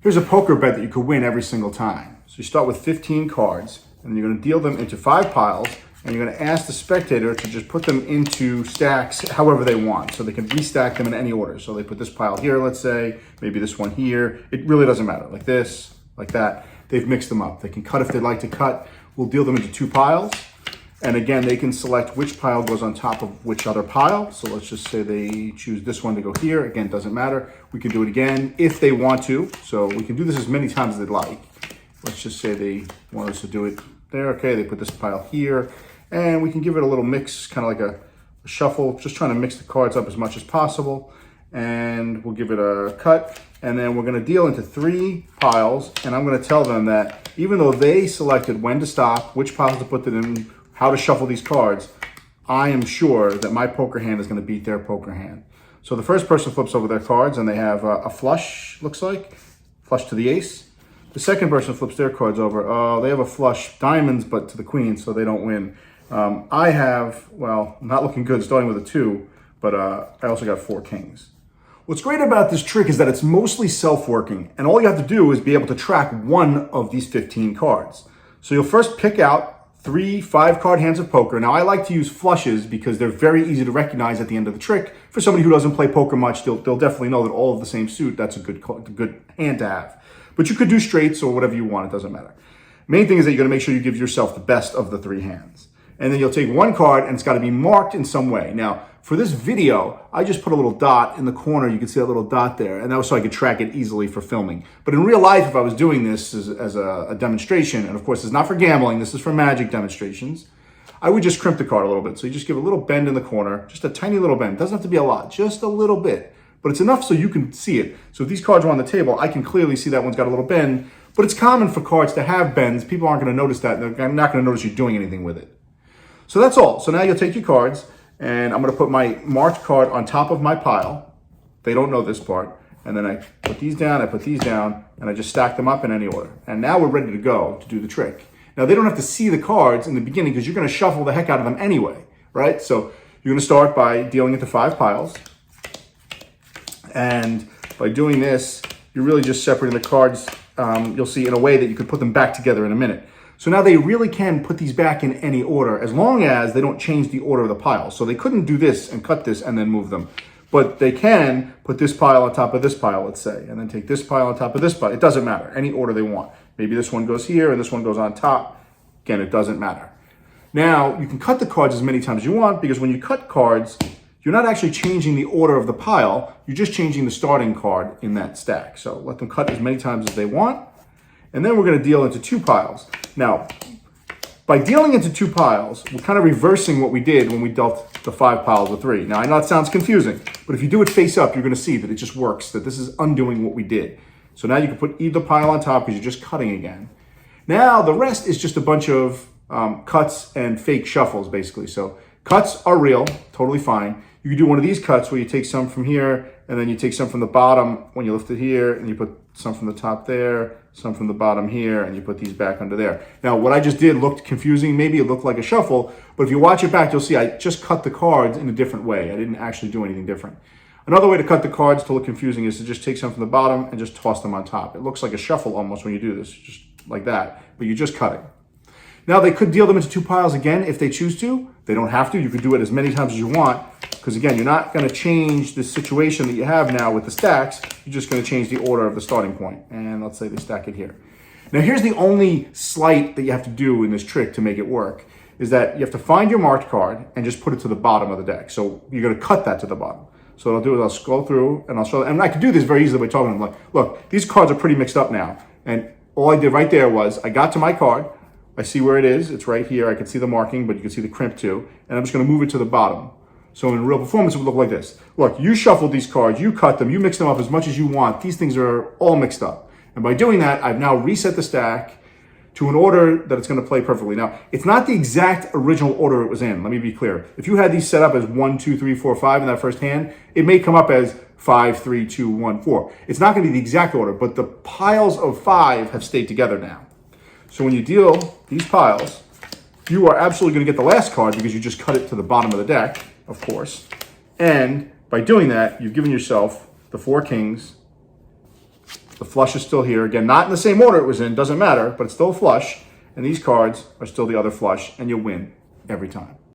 Here's a poker bet that you could win every single time. So you start with 15 cards, and you're going to deal them into 5 piles, and you're going to ask the spectator to just put them into stacks however they want. So they can restack them in any order. So they put this pile here, let's say, maybe this one here. It really doesn't matter. Like this, like that. They've mixed them up. They can cut if they'd like to cut. We'll deal them into 2 piles. And again, they can select which pile goes on top of which other pile. So let's just say they choose this one to go here. Again, doesn't matter. We can do it again if they want to. So we can do this as many times as they'd like. Let's just say they want us to do it there. Okay, they put this pile here. And we can give it a little mix, kind of like a shuffle, just trying to mix the cards up as much as possible. And we'll give it a cut. And then we're gonna deal into 3 piles. And I'm gonna tell them that even though they selected when to stop, which piles to put them in, how to shuffle these cards, I am sure that my poker hand is going to beat their poker hand. So the first person flips over their cards and they have a flush, looks like, flush to the ace. The second person flips their cards over. They have a flush diamonds, but to the queen, so they don't win. I have, well, not looking good, starting with a 2, but I also got 4 kings. What's great about this trick is that it's mostly self-working, and all you have to do is be able to track one of these 15 cards. So you'll first pick out 3 5-card hands of poker. Now, I like to use flushes because they're very easy to recognize at the end of the trick. For somebody who doesn't play poker much, they'll definitely know that all of the same suit, that's a good hand to have. But you could do straights or whatever you want, it doesn't matter. Main thing is that you're gonna make sure you give yourself the best of the 3 hands. And then you'll take 1 card and it's gotta be marked in some way. Now, for this video, I just put a little dot in the corner. You can see that little dot there. And that was so I could track it easily for filming. But in real life, if I was doing this as a demonstration, and of course, it's not for gambling, this is for magic demonstrations, I would just crimp the card a little bit. So you just give a little bend in the corner, just a tiny little bend. It doesn't have to be a lot, just a little bit. But it's enough so you can see it. So if these cards are on the table, I can clearly see that one's got a little bend. But it's common for cards to have bends. People aren't going to notice that. They're not going to notice you doing anything with it. So that's all. So now you'll take your cards, and I'm going to put my marked card on top of my pile. They don't know this part. And then I put these down, I put these down, and I just stack them up in any order. And now we're ready to go to do the trick. Now, they don't have to see the cards in the beginning because you're going to shuffle the heck out of them anyway, right? So you're going to start by dealing into 5 piles. And by doing this, you're really just separating the cards, you'll see, in a way that you could put them back together in a minute. So now they really can put these back in any order as long as they don't change the order of the piles. So they couldn't do this and cut this and then move them. But they can put this pile on top of this pile, let's say, and then take this pile on top of this pile. It doesn't matter, any order they want. Maybe this one goes here and this one goes on top. Again, it doesn't matter. Now, you can cut the cards as many times as you want because when you cut cards, you're not actually changing the order of the pile. You're just changing the starting card in that stack. So let them cut as many times as they want. And then we're going to deal into 2 piles. Now, by dealing into 2 piles, we're kind of reversing what we did when we dealt the 5 piles of 3. Now, I know it sounds confusing, but if you do it face up, you're going to see that it just works, that this is undoing what we did. So now you can put either pile on top because you're just cutting again. Now, the rest is just a bunch of cuts and fake shuffles, basically. So cuts are real, totally fine. You can do one of these cuts where you take some from here, and then you take some from the bottom when you lift it here, and you put some from the top there, some from the bottom here, and you put these back under there. Now, what I just did looked confusing. Maybe it looked like a shuffle, but if you watch it back, you'll see I just cut the cards in a different way. I didn't actually do anything different. Another way to cut the cards to look confusing is to just take some from the bottom and just toss them on top. It looks like a shuffle almost when you do this, just like that, but you're just cutting. Now, they could deal them into 2 piles again if they choose to. They don't have to. You could do it as many times as you want because, again, you're not going to change the situation that you have now with the stacks. You're just going to change the order of the starting point. And let's say they stack it here. Now, here's the only slight that you have to do in this trick to make it work is that you have to find your marked card and just put it to the bottom of the deck. So you're going to cut that to the bottom. So what I'll do is I'll scroll through and I'll show them. And I can do this very easily by talking to them like, look, these cards are pretty mixed up now. And all I did right there was I got to my card. I see where it is. It's right here. I can see the marking, but you can see the crimp too. And I'm just going to move it to the bottom. So in real performance, it would look like this. Look, you shuffled these cards. You cut them. You mix them up as much as you want. These things are all mixed up. And by doing that, I've now reset the stack to an order that it's going to play perfectly. Now, it's not the exact original order it was in. Let me be clear. If you had these set up as 1, 2, 3, 4, 5 in that first hand, it may come up as 5, 3, 2, 1, 4. It's not going to be the exact order, but the piles of 5 have stayed together now. So when you deal these piles, you are absolutely going to get the last card because you just cut it to the bottom of the deck, of course. And by doing that, you've given yourself the 4 kings The flush is still here. Again, not in the same order it was in, doesn't matter, but it's still a flush. And these cards are still the other flush, and you win every time.